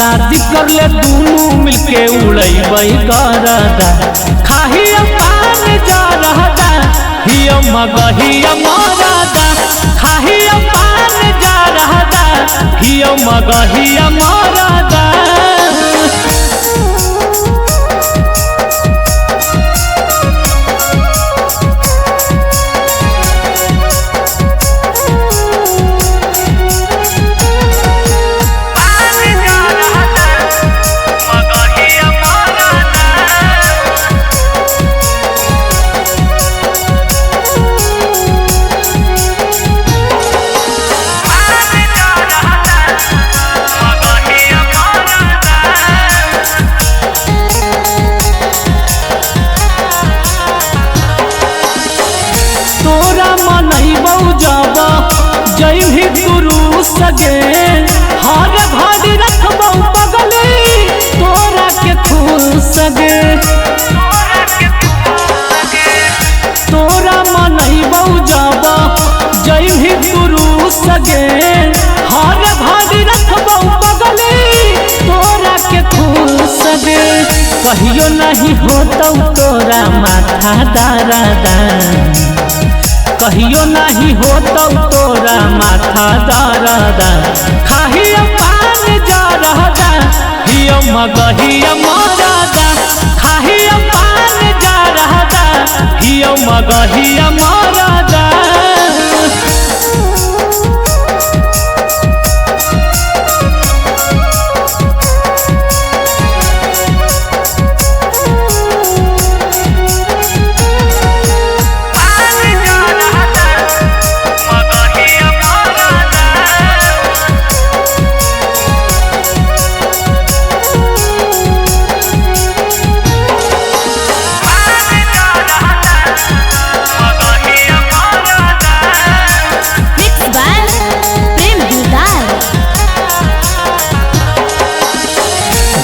शादी कर ले दोनों मिलके उड़ैबै करदा खाहिया पान जा रहदा हिया मगहिया मरदा खाहिया पान जा रहदा हिया मगहिया मरदा जय भी गुरु सगे हर घड़ी रखबौ बगले तोरा के खुल सगे तोरा मनैबौ जब जय भी गुरु सगे हर घड़ी रखबौ बगले तोरा के खुल सगे कहियो नहीं होतौ तोरा माथा दर्द कहियो नहीं होतौ तोरा माथा दर्द खाहिया पान जा रहदा हिया मगहिया मरदा खाहिया पान जा रहदा हिया मगहिया मरदा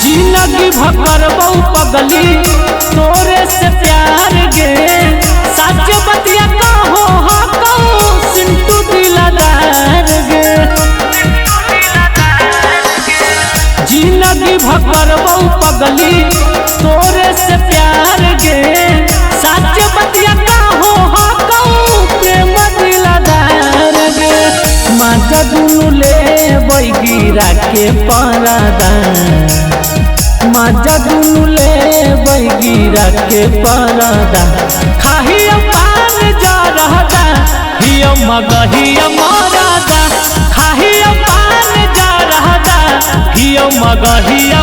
जिंदगी भकरबौ पगली तोरे से प्यार गे सच बतिया कहो हको सिंटू दिलदार गे जिंदगी भकरबौ पगली तोरे से प्यार गे सच बतिया कहो हको प्रेम दिलदार गे माता दुनु ले गिरा के परदा माजा दुनु ले गिरा के परदा खाहिया पान जा रहदा हिया मगहिया मरदा खाहिया पान जा रहदा हिया मगहिया